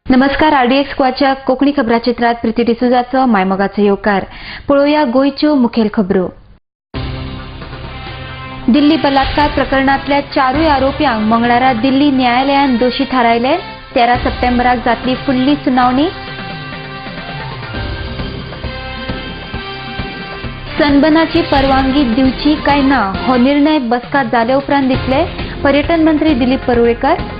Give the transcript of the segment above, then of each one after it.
नमस्कार. RDX स्क्वाडच्या कोकणी खबराचित्रात प्रीती डिसुजाचो मायमोगाचो येवकार. पळोवया गोंयच्यो मुखेल खबरो. दिल्ली बलात्कार प्रकरणातल्या 4 आरोप्यांक मंगळारा दिल्ली न्यायालयान दोशी थारायले. 13 सप्टेंबराक जातली फुडली सुनावणी. सनबर्नाची परवानगी दिवची काय ना हो निर्णय बसका जाल्या उपरांत दितले. पर्यटन मंत्री दिलीप परुळेकर.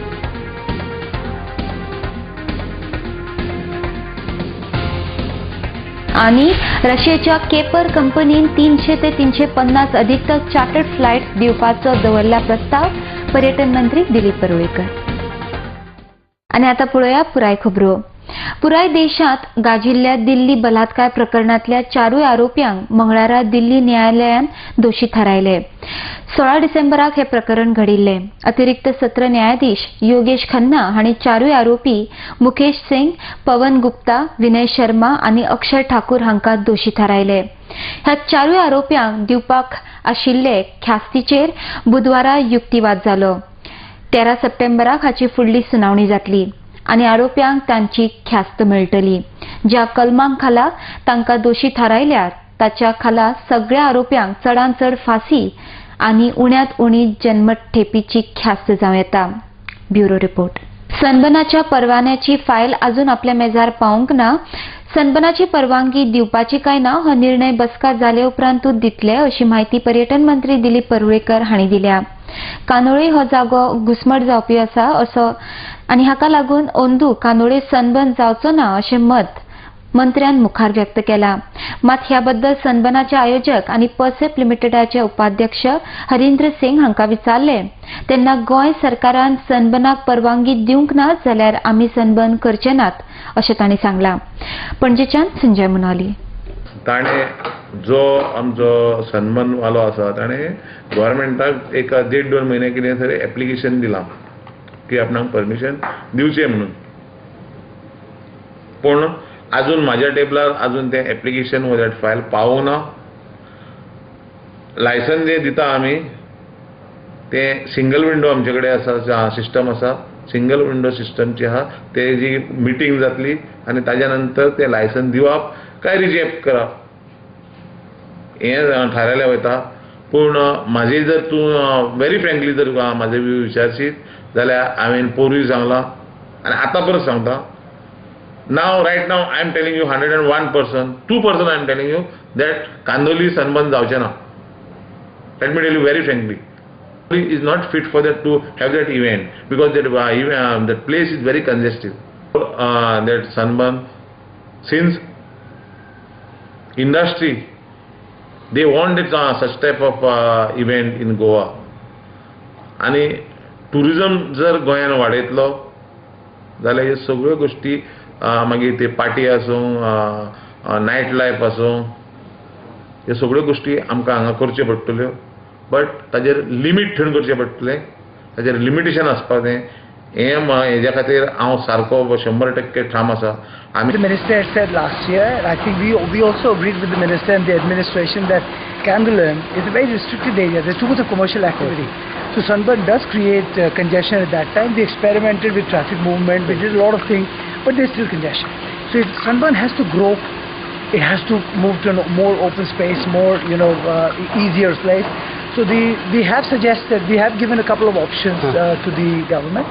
आणि रशियाच्या केपर कंपनीन 300 ते 350 अधिक चार्टर्ड फ्लायट्स दिवपाचो दवरला प्रस्ताव. पर्यटन मंत्री दिलीप परुळेकर. आणि आता पळोवया पुराय खबरो. पुराय देशात गाजिल्ल्या दिल्ली बलात्कार प्रकरणातल्या 4 आरोप्यांक मंगळारा दिल्ली न्यायालयान दोशी थारायले. 16 डिसेंबराक हे प्रकरण घडिल्ले. अतिरिक्त सत्र न्यायाधीश योगेश खन्ना हांणी 4 आरोपी मुकेश सिंग, पवन गुप्ता, विनय शर्मा आणि अक्षय ठाकूर हांकां दोशी थारायले. ह्या 4 आरोप्यांक दिवपाक आशिल्ले ख्यास्तीचेर बुधवारा युक्तिवाद जालो. 13 सप्टेंबराक हाची फुडली सुनावणी जातली आणि आरोप्यांक तांची ख्यास्त मेळटली. ज्या कलमांक खाला तांकां दोशी थारायल्यात ताच्या खाला सगळ्या आरोप्यांक चडांत चड फाशी आणि उण्यांत उणी जन्मठेपीची ख्यास्त जावं येता. Bureau report. सनबर्नाच्या परवान्याची फायल अजून आपल्या मेजार पावूंक ना. सनबर्नाची परवानगी दिवपाची काय ना हो निर्णय बसका जाले उपरांतूच दितले अशी माहिती पर्यटन मंत्री दिलीप परुळेकर हांणी दिल्या. कानोळे हो जागो घुसमट जावपी आसा असो आणि हाका लागून अंदू कानोळे सनबर्न जावचो ना अशें मत मंत्र्यान मुखार व्यक्त केला. मात ह्या बद्दल सनबर्नाचे आयोजक आणि पर्सेप लिमिटेडाचे उपाध्यक्ष हरिंद्र सिंग हांकां विचारले तेन्ना गोंय सरकारान सनबर्नाक परवानगी दिवंक ना जाल्यार आमी सनबर्न करचे नात अशें तांणी सांगलां. पणजेच्यान संजय मुनावली. ताणे जो आमचो सन्मान वालो आसा ताणे गव्हर्मेंटाक एक 1.5-2 म्हयने कितें तरी एप्लिकेशन दिलां की आपणाक परमिशन दिवचें म्हणून. पूण अजून म्हाज्या टेबलार अजून तें एप्लिकेशन व दॅट फायल पावूंक ना. लायसन जें दिता आमी तें सिंगल विंडो आमचे कडेन आसा, सिस्टम आसा. सिंगल विंडो सिस्टमची आहा तेजी मिटींग जातली आणि ताज्या नंतर तें लायसन दिवप काय रिजेक्ट करप हें थारायलें वयता. पूण म्हाजी जर तूं व्हेरी फ्रँकली जर म्हाजे विचारशीत जाल्यार हांवें पयरूय सांगलां आनी आतां परत सांगता. नाव रायट नाव I am telling you 101%, 2% I am telling you that Candolim Sunburn जावचें ना. Let me tell you very frankly. is not fit for that to have that event because that place is very congested. That Sunburn, since industry they want such type of event in Goa आणि tourism जर गोंयान वाडयतलो जाल्यार ह्यो सगळ्यो गोष्टी मागीर ते party आसूं नायट लायफ आसूं ह्यो सगळ्यो गोष्टी आमकां हांगा करच्यो पडटल्यो. बट ताजेर लिमीट ठेवन करचें पडटलें. ताजेर लिमिटेशन आसपाक जाय. हेज्या खातीर हांव सारको 100% ठाम आसा. The minister had said last year, and I think we also agreed with the minister and the administration that Candolim is a very restricted area. There's too much of commercial activity. So Sunburn does create congestion at that time. We experimented with traffic movement. We did a lot of things, but there's still congestion. So if Sunburn has to grow, it has to move to a more open space, more easier place. So we have suggested, we have given a couple of options to the government.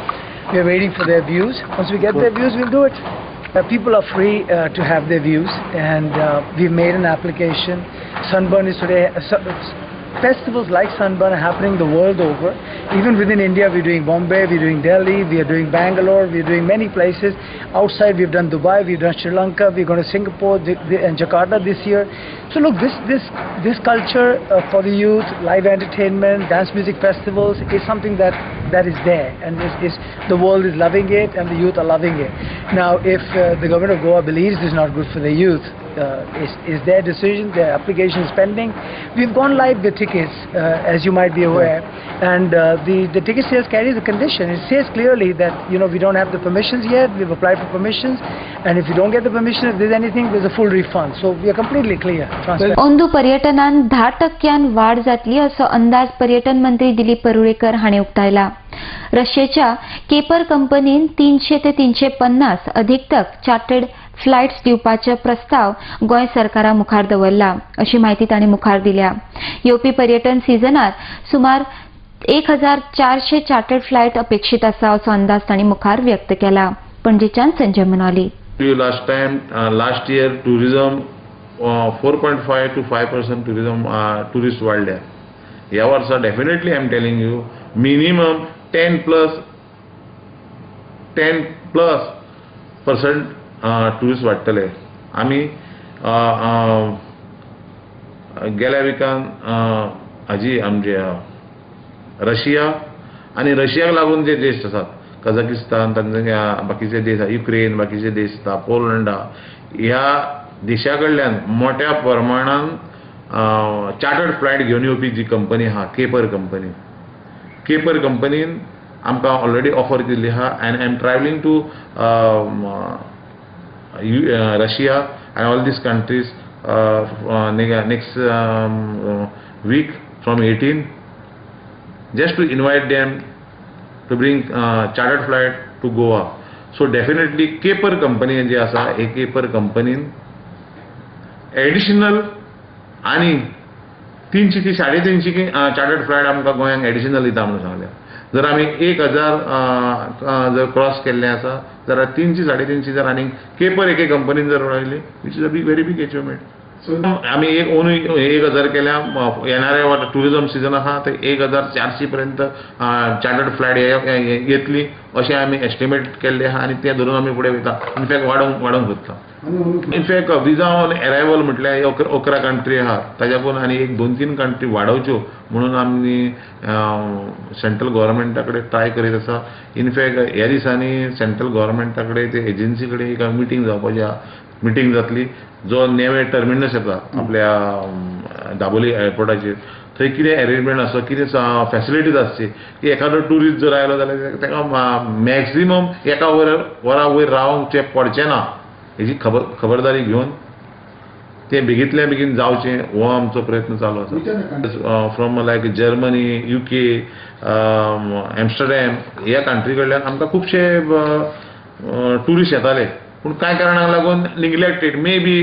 We are waiting for their views. Once we get their views, we'll do it. People are free to have their views, and we've made an application. Sunburn is today, festivals like Sunburn are happening the world over. Even within India, we're doing Bombay, we're doing Delhi, we are doing Bangalore, we're doing many places. Outside, we've done Dubai, we've done Sri Lanka, we're going to Singapore and Jakarta this year. So look, this culture for the youth, live entertainment, dance music festivals is something that is there, and the world is loving it and the youth are loving it. Now, if the government of Goa believes this is not good for the youth, is their decision. Their application is pending. We've gone live with tickets, as you might be aware, and the ticket sales carries a condition. It says clearly that we don't have the permissions yet. We've applied for permissions, and if you don't get the permission, if there's anything, there's a full refund. So we are completely clear. Transparent. ओंदू पर्यटनान 10% वाढ जातली असो अंदाज पर्यटन मंत्री दिलीप परुळेकर हांणी उक्तायला. रशियाच्या caper कंपनीन 300 ते 350 अधिकतक चार्टर्ड फ्लायट्स दिवपाचे प्रस्ताव गोंय सरकारा मुखार दवरला अशी माहिती तांणी मुखार दिल्या. येवपी पर्यटन सिजनात सुमार 1400 चार्टर्ड फ्लायट अपेक्षित आसा असो अंदाज तांणी मुखार व्यक्त केला. पणजेच्यान Sanjay Manoli. Last year tourism 4.5 to 5% tourist वाढल्या. या वर्सा definitely I am telling you minimum 10 plus % tourist वाडटले. आमी गेल्या विकान हाजी आमचे रशिया आनी रशियाक लागून जे देश आसात कझाकिस्तान, तांजानिया, बाकीचे देश, युक्रेन, बाकीचे देश आसा, पोलंड, ह्या देशा कडल्यान मोठ्या प्रमाणान चार्टर्ड फ्लायट घेवन येवपी जी कंपनी आहा केपर कंपनीन आमकां ऑलरेडी ऑफर दिल्ली आहा. And I am travelling to Russia and all these countries next week from 18, just to invite them to bring chartered flight to Goa. So definitely Caper company जे आसा हे Caper कंपनीन additional आनी 300 की 350 की chartered flight आमकां गोंयांक additional दिता म्हणून सांगल्या. जर आमी 1000 जर क्रॉस केल्ले आसा जाल्यार 300-350 जर आनीक केपर एके कंपनीन जर उडयली, which is a very big achievement. So आमी 1000 केल्या. येणाऱ्या टुरिझम सीजन आहा ते 1400 पर्यंत चार्टर्ड फ्लायट येतली अशें आमी एस्टिमेट केल्ले आहा आनी ते धरून आमी फुडें वयता. इनफॅक्ट वाडोवंक सोदता. इनफॅक्ट विजा ऑन अरायवल म्हटल्यार 11 कंट्री आहा, ताज्याकून आनी 1-2-3 कंट्री वाडोवच्यो म्हणून आमी सेंट्रल गव्हर्मेंटा कडेन ट्राय करीत आसा. इनफॅक्ट ह्या दिसांनी सेंट्रल गव्हर्मेंटा कडेन ते एजन्सी कडेन एक मिटींग जातली. जो नेवे टर्मिनस येता आपल्या दाबोली एअरपोर्टाचेर, थंय कितें अरेंजमेंट आसा, कितें फॅसिलिटीज आसची की एखादो टुरिस्ट जर आयलो जाल्यार ताका मॅक्सिमम एका वरा वयर रावंक पडचें ना हेची खबरदारी घेवन ते बेगींतल्या बेगीन जावचें हो आमचो प्रयत्न चालू आसा. From like Germany, UK, Amsterdam ह्या कंट्री कडल्यान आमकां खुबशे टुरिस्ट येताले, पूण कांय कारणाक लागून neglected, may be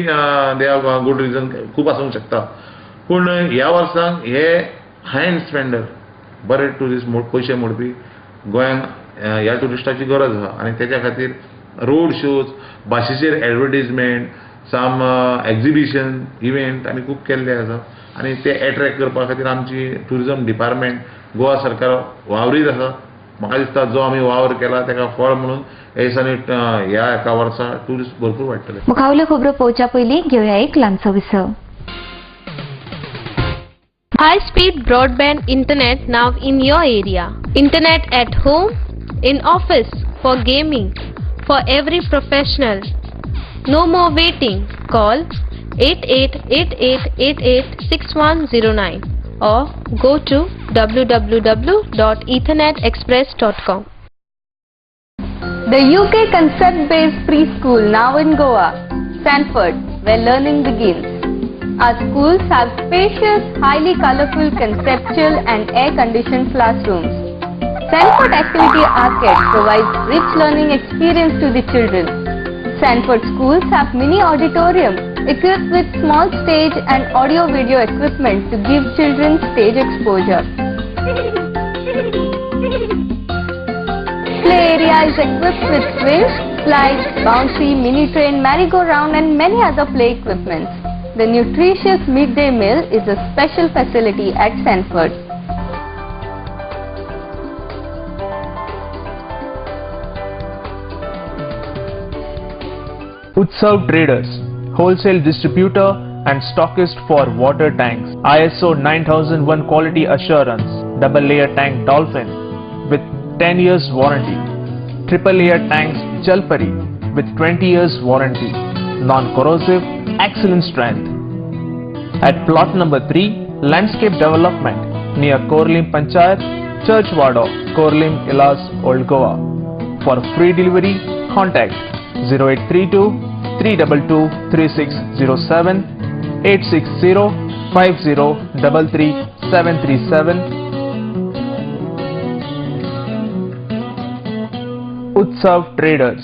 they have good reason खूब आसूंक शकता. पूण ह्या वर्साक हे हाय स्पेंडर बरे टुरिस्ट पयशे मोडपी गोंयांक ह्या टुरिस्टाची गरज आसा आनी तेच्या खातीर रोड शोज, भाशेचेर एडवर्टिजमेंट, सम एक्झिबिशन, इव्हेंट आमी खूब केल्ले आसा आनी ते एट्रॅक्ट करपा खातीर आमची टुरिझम डिपार्टमेंट गोवा सरकार वावरीत आसा. म्हाका दिसता जो आमी वावर केला तेका फळ म्हणून हे दिसांनी ह्या एका वर्सा टुरिस्ट भरपूर वाडटले. मुखावल्यो खबरो पळोवच्या पयलीं घेवया एक ल्हानसो विसव. High-speed broadband internet now in your area. Internet at home, in office, for gaming, for every professional. No more waiting. Call 8888886109 or go to www.ethernetexpress.com. The UK concept-based preschool now in Goa, Sanford, where learning begins. Our schools have spacious, highly colorful, conceptual and air-conditioned classrooms. Sanford Activity Arcade provides rich learning experience to the children. Sanford schools have mini auditorium equipped with small stage and audio-video equipment to give children stage exposure. Play area is equipped with swings, slides, bouncy, mini train, merry-go-round and many other play equipments. The nutritious midday meal is a special facility at Sanford. Utsav Traders, wholesale distributor and stockist for water tanks, ISO 9001 quality assurance, double layer tank Dolphin with 10 years warranty, triple layer tanks Jalpari with 20 years warranty, non-corrosive, excellent strength. At plot number 3, landscape development near Korlim Panchayat, Churchwada, Korlim, Ilas, Old Goa. For free delivery, contact 0832 322 3607 860 5033 737. Utsav Traders.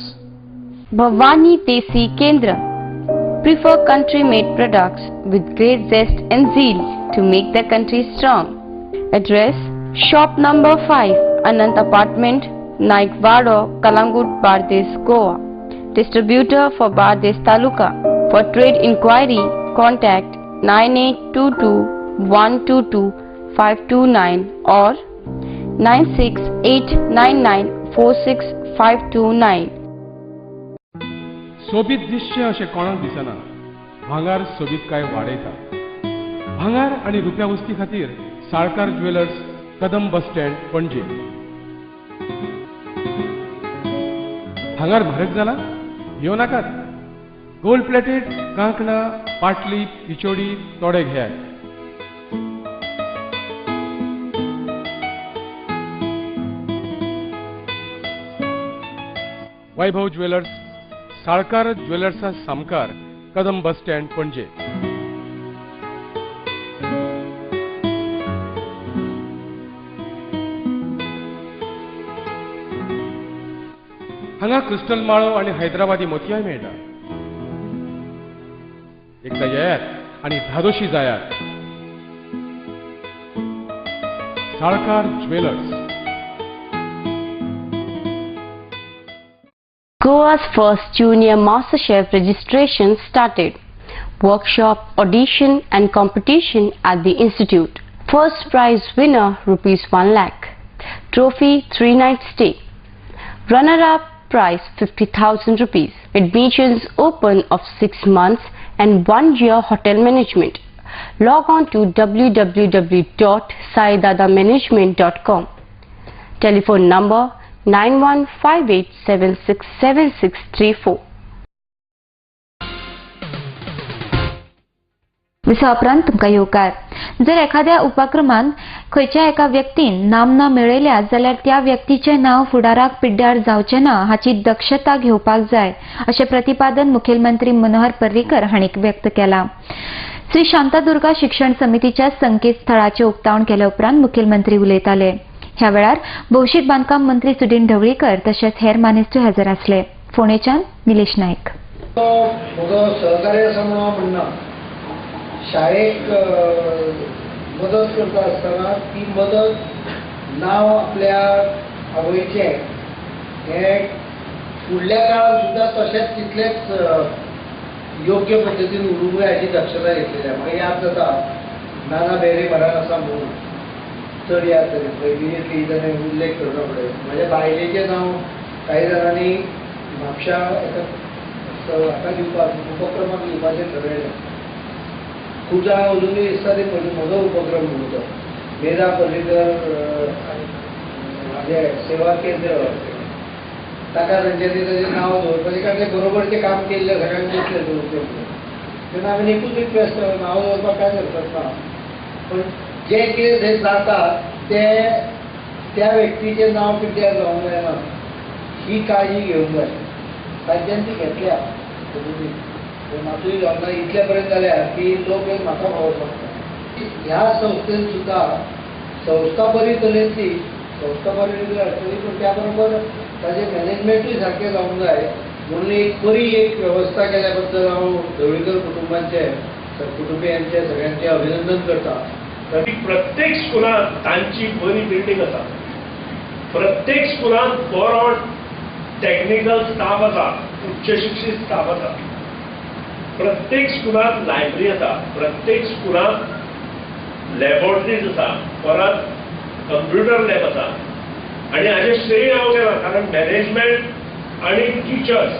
Bhavani Desi Kendra. Prefer country-made products with great zest and zeal to make the country strong. Address: Shop number 5, Anant Apartment, Naikvado, Kalangut, Bardes, Goa. Distributor for Bardes Taluka. For trade inquiry, contact 9822 122 529 or 96899 46529. सोबीत दिसचें अशें कोणाक दिसना. भांगार सोबीत काय वाडयता. भांगार आनी रुप्या वस्ती खातीर Salkar jewellers, Kadam bus stand, पणजे. भांगार म्हारग जाला? येवं नाकात. गोल्ड प्लेटेड कांकणां, पाटली, पिचोडी तोडे घेयात. वैभव ज्वेलर्स, साळकार ज्वेलर्सा सामकार, कदम बस स्टँड, पणजे. हांगा क्रिस्टल माळो आनी हैदराबादी मोतयाय मेळटा. एकदा येयात आनी धादोशी जायात. Salkar jewellers. Goa's first Junior MasterChef registration started. Workshop, audition and competition at the Institute. First prize winner ₹1 lakh. Trophy 3-night stay. Runner-up prize ₹50,000. Admissions open of 6 months and 1 year hotel management. Log on to www.saidadamanagement.com. Telephone number 9158767634. Visa उपरांत तुमकां येवकार. जर एखाद्या उपक्रमान खंयच्या एका व्यक्तीन नाम ना मेळयल्या जाल्यार त्या व्यक्तीचे नाव फुडाराक पिड्ड्यार जावचें ना हाची दक्षता घेवपाक जाय अशें प्रतिपादन मुखेलमंत्री मनोहर पर्रीकर हांणी व्यक्त केलां. श्री शांतादुर्गा शिक्षण समितीच्या संकेतस्थळाचें उक्तावण केले उपरांत मुखेलमंत्री उलयताले. ह्या वेळार भौशीक बांदकाम मंत्री सुदीन ढवळीकर तशेंच हेर मानेस्त हजर आसले. फोंडेच्यान निलेश नायक. म्हजो सहकार्य आसा म्हणना शाळेक मदत करता आसतना ती मदत नांव आपल्या आवयचें हें फुडल्या काळात सुद्दां तशेंच तितलेंच योग्य पद्दतीन उरूंक जाय हाची दक्षता घेतलेली. म्हाका याद जाता नाना बेरे घरान आसा म्हणून चड याद जाली पयलींतली ताणें उल्लेख करता फुडें म्हज्या बायलेचें नांव कांय जाणांनी म्हापशा हाका दिवपाक उपक्रमाक दिवपाचें ठरयलें. खूब जाणां अजुनूय दिसता ते म्हजो उपक्रम म्हणून तो मेधा पर्रीकर हाजें सेवा केंद्र ताका तांच्यांनी ताचें नांव दवरपाचें कारण तें बरोबरचें काम केल्लें सगळ्यांक दिसलें दवरचें म्हणून. तेन्ना हांवें एकूच रिक्वेस्ट नांव दवरपाक कांय हरकत ना पूण जें कितें थंय जाता तें त्या व्यक्तीचें नांव पिड्ड्यार जावंक जायना ही काळजी घेवंक जाय. तांच्यान ती घेतल्या मातूय जावंक ना. इतले पर्यंत जाल्यार की लोक म्हाका खबर पडटा. ह्या संस्थेन सुद्दां संस्था बरी चलयतली संस्था बरी आसतली पूण त्या बरोबर ताजें मॅनेजमेंटूय सारकें जावंक जाय म्हणून एक बरी एक वेवस्था केल्या बद्दल हांव ढवळीकर कुटुंबियांचे सगळ्यांचे अभिनंदन करता. प्रत्येक स्कुलांत तांची बरी बिल्डींग आसा. प्रत्येक स्कुलांत बरो टॅक्निकल स्टाफ आसा, उच्च शिक्षीत स्टाफ आसा. प्रत्येक स्कुलांत लायब्ररी आसा. प्रत्येक स्कुलांत लॅबोरेटरीज आसा. परत कंप्युटर लॅब आसा. आनी हाजें श्रेय हांव घेना कारण मॅनेजमेंट आनी टिचर्स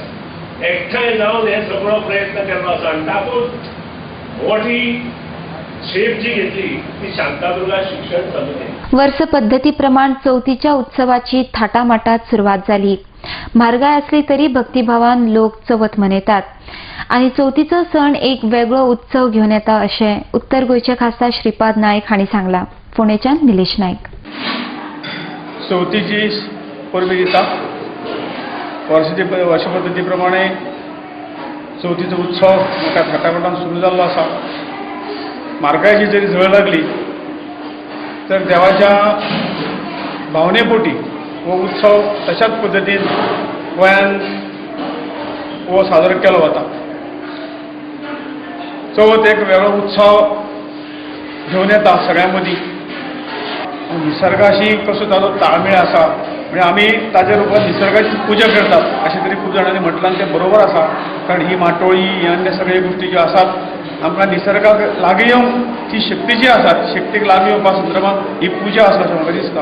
एकठांय जावन हे सगळो प्रयत्न केल्लो आसा आनी तातूंत मोठी शेप जी घेतली ती शांतादुर्गा शिक्षण समिती. वर्ष पद्धती प्रमाण चवथीच्या उत्सवाची थाटामाटात सुरुवात जाली. म्हारगाय असली तरी भक्तिभावान लोक चवथ मनयतात आणि चवथीचो सण एक वेगळो उत्सव घेवन येता अशें उत्तर गोंयचे खासदार श्रीपाद नायक हांणी सांगलां. फोंडेच्यान निलेश नायक. चवथीची परबी दिता वर्ष पद्दती प्रमाणे चवथीचो उत्सव मोठ्या थाटामाटान सुरू जाल्लो आसा. म्हारगायची जरी झळ लागली तर देवाच्या भावनेपोटी हो उत्सव तशाच पद्दतीन गोंयांत हो साजरो केलो वता. चवथ एक वेगळो उत्सव घेवन येता सगळ्यां मदीं. निसर्गाशी कसो ताचो ताळमेळ आसा म्हणजे आमी ताच्या रुपान निसर्गाची पुजा करतात अशें तरी खूब जाणांनी म्हटलां तें बरोबर आसा. कारण ही माटोळी ह्या अन्य सगळ्यो गोश्टी ज्यो आसात आमकां निसर्गाक लागीं येवन ती शक्ती जी आसा शक्तीक लागीं येवपा संदर्भात ही पुजा आसा अशें म्हाका दिसता.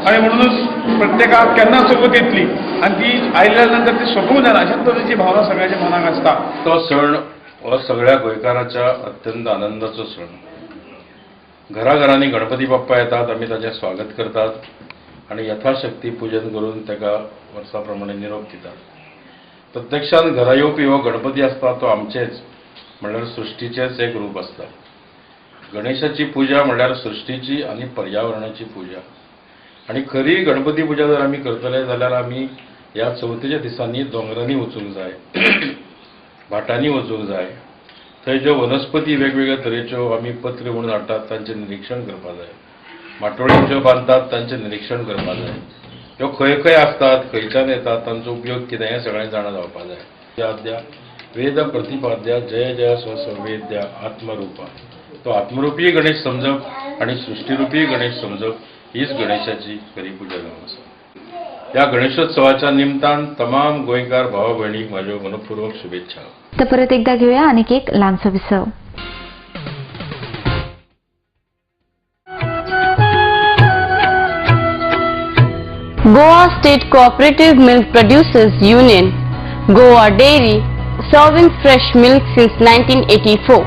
आनी म्हणूनच प्रत्येकाक केन्ना चवथ येतली आनी ती आयल्या नंतर ती सोंपूंक जायना अशाच तरेची भावना सगळ्यांच्या मनाक आसता. तो सण हो सगळ्या गोंयकारांच्या अत्यंत आनंदाचो सण. घराघरांनी गणपती बाप्पा येतात, आमी ताचें स्वागत करतात आणि यथाशक्ती पूजन करून ताका वर्सा प्रमाणे निरोप दितात. प्रत्यक्षान घरा येवपी हो गणपती आसता तो आमचेच म्हणल्यार सृश्टीचेच एक रूप आसता. गणेशाची पुजा म्हणल्यार सृश्टीची आनी पर्यावरणाची पुजा. आणि खरी गणपती पुजा जर आमी करतले जाल्यार आमी ह्या चवथीच्या दिसांनी दोंगरांनी वचूंक जाय, भाटांनी वचूंक जाय. थंय ज्यो वनस्पती वेगवेगळ्या तरेच्यो आमी पत्र म्हणून हाडटात तांचें निरीक्षण करपा जाय. माटोळी ज्यो बांदतात तांचें निरीक्षण करपा जाय. ह्यो खंय खंय आसतात, खंयच्यान येतात, तांचो उपयोग कितें हें सगळें जाणा जावपा जाय. आद्या वेद प्रतिपाद्या जय जय स्वसंवेद्या आत्मरूपा. तो आत्मरूपी गणेश समजप आणि सृष्टिरूपी गणेश समजप हीच गणेशाची खरी पुजा जावन आसा. ह्या गणेशोत्सवाच्या निमतान तमाम गोंयकार भावा भयणीक म्हाज्यो मनपूर्वक शुभेच्छा. तर परत एकदा घेऊया आणखी एक ल्हानसो विसव. Goa State Cooperative Milk Producers Union, Goa Dairy, serving fresh milk since 1984.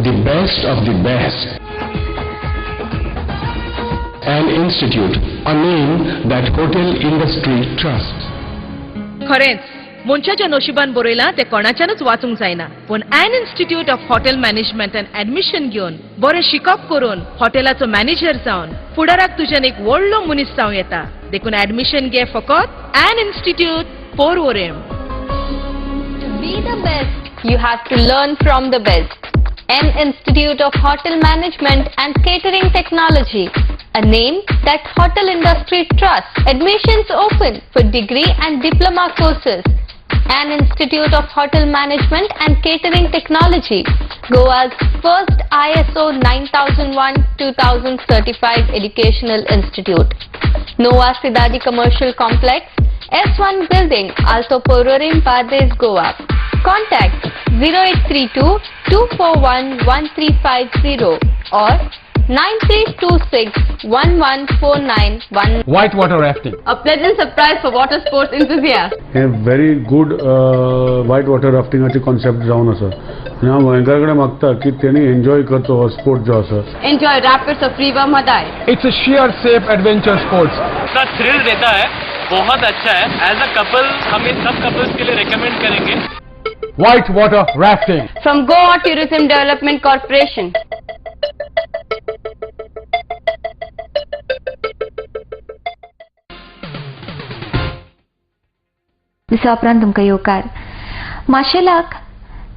The best of the best. An institute, a name that hotel industry trusts. खरेंच मनशाच्या नशिबान बरयलां तें कोणाच्यानच वाचूंक जायना. पूण an institute of hotel management and admission घेवन बरें शिकप करून हॉटेलाचो मॅनेजर जावन फुडाराक तुज्यान एक व्हडलो मनीस जावं येता. देखून एडमिशन घे फकत an institute Porvorim. To be the best, you have to learn from the best. An Institute of Hotel Management and Catering Technology, a name that hotel industry trusts. Admissions open for degree and diploma courses. An Institute of Hotel Management and Catering Technology, Goa's first ISO 9001-2000 certified educational institute. Nova Sidadi Commercial Complex, S1 Building, Alto Pororim, Pardes, Goa. Contact 0832 241 1350 or 9326 114911. Whitewater rafting. A pleasant surprise for water sports enthusiasts. हे very good वायट water राफ्टिंगाचे concept जावन आसा आनी हांव गोंयकार कडेन मागता की तेणी एन्जॉय करचो हो स्पोर्ट जो आसा. Enjoy rapids of River Madai. It's a sheer safe adventure sports. इसका थ्रिल देता है, बहुत अच्छा है. एज अ कपल हम इन सब कपल्स के लिए रेकमेंड करेंगे. Whitewater rafting. From Goa Tourism Development Corporation. दिसा उपरांत तुमकां येवकार. माशेलाक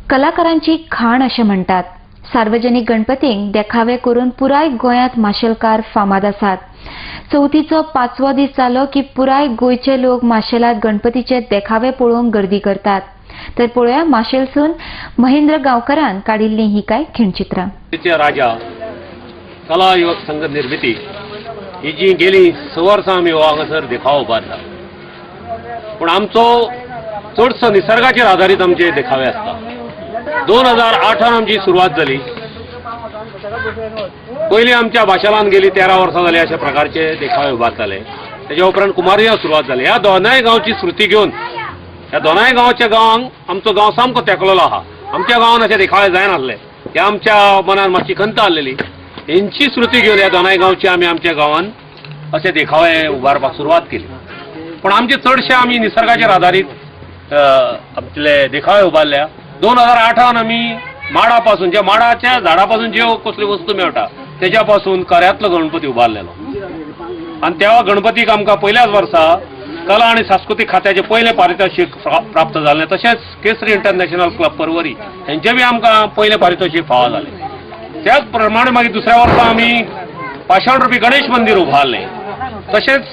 कलाकारांची खाण अशें म्हणटात. सार्वजनीक गणपतींक देखावे करून पुराय गोंयांत माशेलकार फामाद आसात. चवथीचो 5वो दीस जालो की पुराय गोंयचे लोक माशेलात गणपतीचे देखावे पळोवंक गर्दी करतात. तर पळोवया माशेलसून महेंद्र गांवकरान काडिल्ली ही कांय खिणचित्रां. राजा कला युवक संघ निर्मिती ही जी गेली 6 वर्सां आमी हो हांगासर देखावो उबारला. पूण आमचो चडसो निसर्गाचेर आदारीत आमचे देखावे आसता. 2008 आमची सुरवात जाली पयलीं आमच्या भाशालान गेली 13 वर्सां जाली अशा प्रकारचे देखावे उबारताले. त्याच्या उपरांत कुमारिया सुरवात जाली. ह्या दोनाय गांवची श्रुती घेवन ह्या दोनाय गांवच्या गांवांक आमचो गांव सामको तेंकलेलो आहा. आमच्या गांवांत अशे देखावे जायनासले. हे आमच्या मनान मातशी खंत आसलेली. हेंची श्रुती घेवन ह्या दोनाय गांवची आमी आमच्या गांवांत अशे देखावे उबारपाक सुरवात केली. पण आमचे चडशे आमी निसर्गाचेर आधारीत आपले देखावे उबारल्या. 2008 आमी माडा पासून ज्या माडाच्या झाडा पासून ज्यो कसली वस्तू मेळटा तेज्या पासून कर्यांतलो गणपती उबारलेलो. आणि त्या गणपतीक आमकां पयल्याच वर्सा कला आणि सांस्कृतिक खात्याचे पयले पारितोषिक प्राप्त जाल्ले. तशेंच केसरी इंटरनॅशनल क्लब परवरी हेंचे बी आमकां पयले पारितोषिक फावो जालें. त्याच प्रमाणे मागीर दुसऱ्या वर्सा आमी पाषाण रुपी गणेश मंदिर उभारलें. तशेंच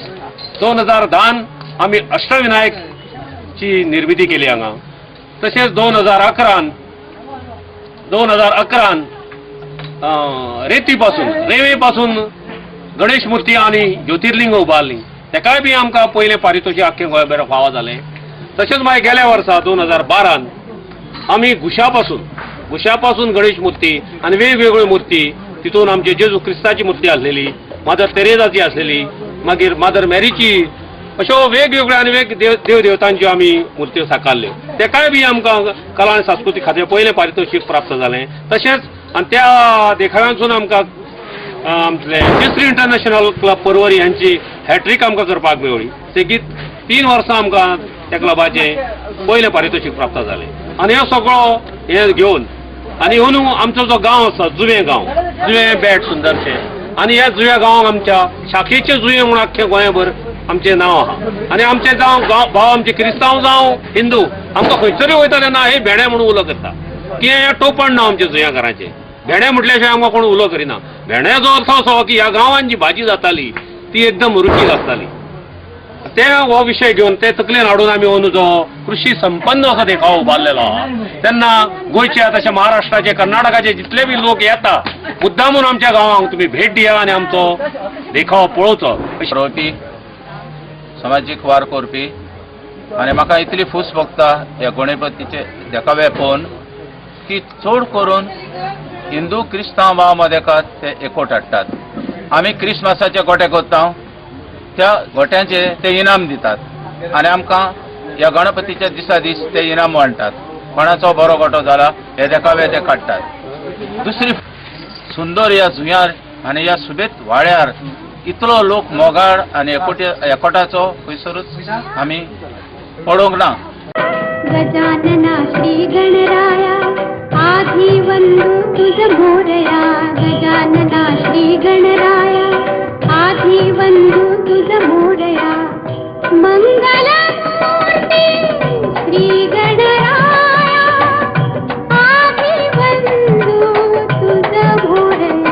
2010 आमी अष्टविनायकची निर्मिती केली हांगा. तशेंच 2011 रेवे पासून गणेश मूर्ती आणि ज्योतिर्लिंग उबारली. तेकाय बी आमकां पयले पारितोषिक आख्खे गोंयभर फावो जालें. तशेंच मागीर गेल्या वर्सा 2012 आमी घुशा पासून गणेश मूर्ती आनी वेगवेगळ्यो मूर्ती तितून आमची जेजू क्रिस्ताची मूर्ती आसलेली, मादर तेरेजाची आसलेली, मागीर मादर मॅरीची, अश्यो वेगवेगळ्यो आनी देव देवतांच्यो आमी मुर्त्यो साकारल्यो. तेकाय बी आमकां कला आनी सांस्कृतीक खात्याचें पयलें पारितोषिक प्राप्त जालें. तशेंच आनी त्या देखाव्यांसून आमकां आमचे केसरी इंटरनॅशनल क्लब परवरी हांची हॅट्रीक आमकां करपाक मेळ्ळी. सेगीत 3 वर्सां आमकां त्या क्लबाचें पयलें पारितोषिक प्राप्त जालें. आनी हो सगळो हे घेवन आनी अंदू आमचो जो गांव आसा जुवें बेट सुंदरशें, आनी ह्या जुव्या गांवांक आमच्या शाखेचें जुवें म्हणून आख्खे गोंयभर आमचें नांव आहा. आनी आमचें भाव आमचे क्रिस्तांव जावं हिंदू आमकां खंयसरूय वयता तेन्ना हे भेणे म्हणून उलो करता. कित्याक हें टोपण ना आमच्या जुव्या घराचें. भेणे म्हटल्या शिवाय आमकां कोण उलो करिना. भेण्याचो अर्थ असो की ह्या गांवांत जी भाजी जाताली ती एकदम रुचीक आसताली. ते हो विशय घेवन ते तकलेन हाडून आमी अंदू जो कृशी संपन्न असो देखाव उबारलेलो आहा. तेन्ना गोंयचे तशें महाराष्ट्राचे कर्नाटकाचे जितले बी लोक येता मुद्दामून आमच्या गांवांक तुमी भेट दिया आनी आमचो देखाव पळोवचो. सामाजीक वार करपी आनी म्हाका इतली फूस भोगता ह्या गणपतीचे देखावे पळोवन की चड करून हिंदू क्रिस्तांव भाव मदेकात ते एकवट हाडटात. आमी क्रिस्मसाचे गोटे करता, त्या गोट्यांचे ते इनाम दितात आनी आमकां ह्या गणपतीच्या दिसा दीस ते इनाम वांटतात. कोणाचो बरो गोटो जाला हे देखावे ते काडटात. दुसरी सुंदर ह्या जुंयार आनी ह्या सुबेत वाड्यार इतलो लोक मोगाळ आनी एकवटाचो खंयसरूच आमी पळोवंक ना. गजानना श्री गणराया आधी वंदू तुझ मोरया. गजानना श्री गणराया आधी वंदू तुझ मोरया. मंगल मूर्ती श्री गणराया आधी वंदू तुझ मोरया.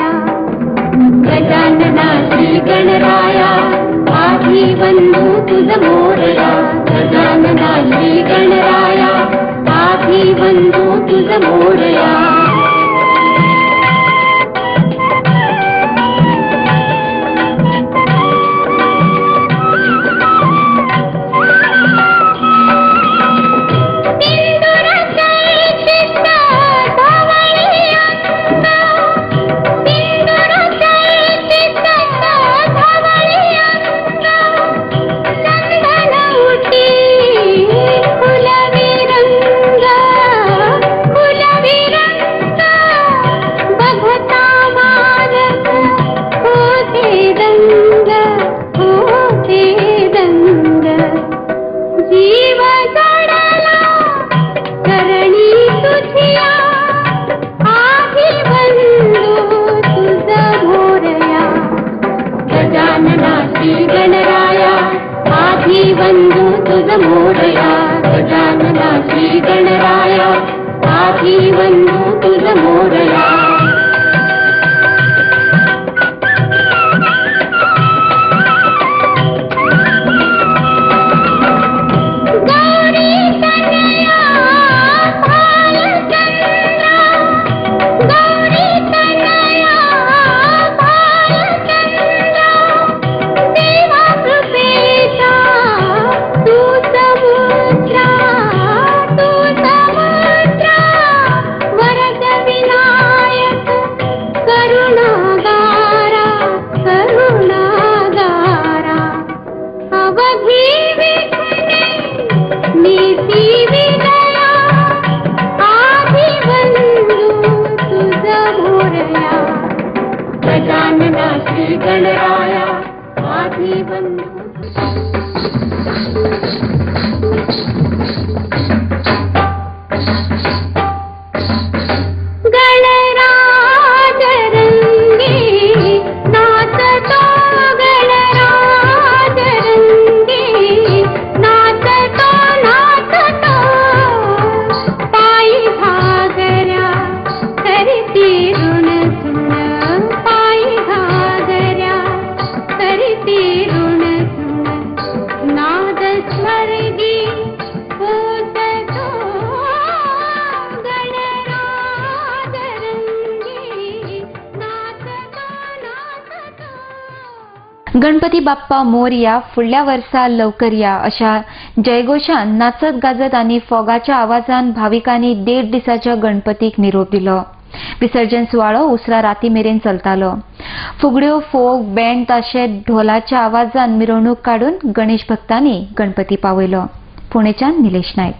गजानना श्री गणराया आधी वंदू तुझ मोरया. गजानना श्री गणराया आधी वंदू तुझ मोरया. श्री गणराया आदिबंधू गणराज रंगी नाचतो गणराज रंगी नाचतो नाचतो पायी घागऱ्या करती ऋण सुन पायी घागऱ्या करती ऋण सुन नाद स्वर्गी पूजतो गणराज रंगी नाचतो नाचतो. गणपती बाप्पा मोरया फुडल्या वर्सा लवकर या अशा जयघोषान नाचत गाजत आणि फोगाच्या आवाजान भाविकांनी 1.5 दिसाच्या गणपतीक निरोप दिलो. विसर्जन सुवाळो उसरा राती मेरेन चलतालो. फुगड्यो फोक बँड ताशे ढोलाच्या आवाजान मिरवणूक काढून गणेश भक्तांनी गणपती पावयलो. पुणेच्यान निलेश नायक.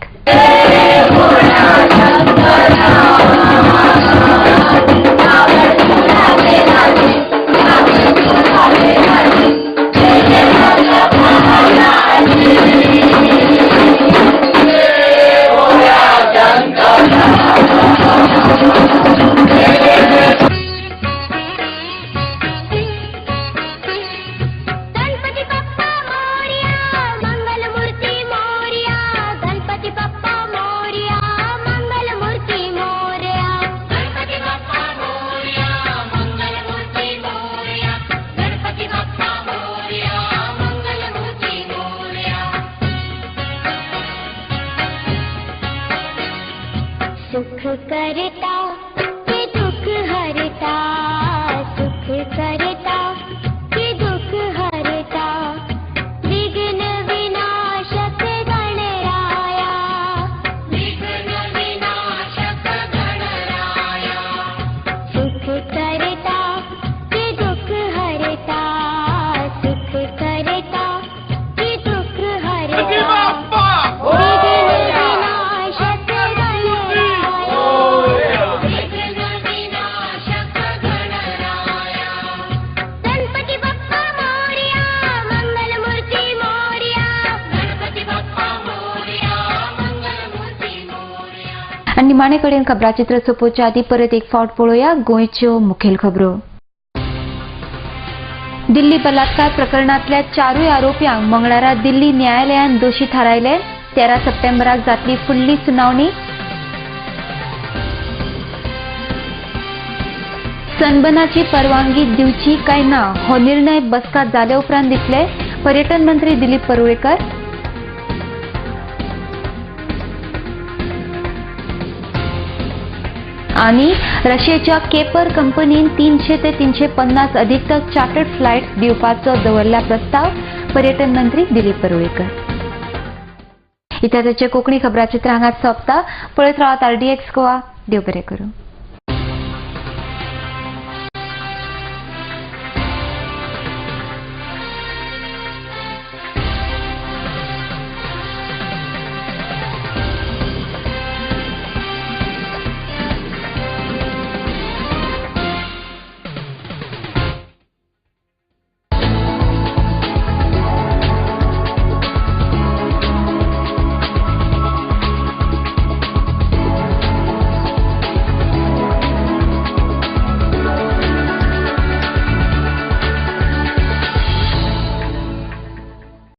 गणपती बाप्पा मोरया मंगलमूर्ती मोरया गणपती बाप्पा मोरया मंगलमूर्ती मोरया गणपती बाप्पा मोरया मंगलमूर्ती मोरया गणपती बाप्पा मोरया मंगलमूर्ती मोरया. सुख करता की दुख हरता सुख करता की दुख हरता विघ्न विनाशक गणराया विघ्न विनाशक गणराया सुख करता की दुख हरता सुख करता की दुख हरता विघ्न विनाशक गणराया विघ्न विनाशक गणराया. गणपती बाप्पा मोरया मंगलमूर्ती मोरया गणपती बाप्पा मोरया मंगलमूर्ती मोरया. आणि निमाणे कडेन खबराचित्र सोंपोवच्या आदी परत एक फावट पळोवया गोंयच्यो मुखेल खबरो. दिल्ली बलात्कार प्रकरणातल्या 4 आरोप्यांक मंगळारा दिल्ली न्यायालयान दोशी थारायले. 13 सप्टेंबराक जातली फुडली सुनावणी. सनबर्नाची परवानगी दिवची काय ना हो निर्णय बसका जाले उपरांत दितले पर्यटन मंत्री दिलीप परुळेकर. आणि रशियाच्या केपर कंपनीन 300 ते 350 अधिकतक चार्टर्ड फ्लायट्स दिवपाचो दवरला प्रस्ताव पर्यटन मंत्री दिलीप परुळेकर. इत्यादीचे कोंकणी खबराचित्र हांगाच सोंपता. पळयत रावात RDX गोवा. देव बरें करूं.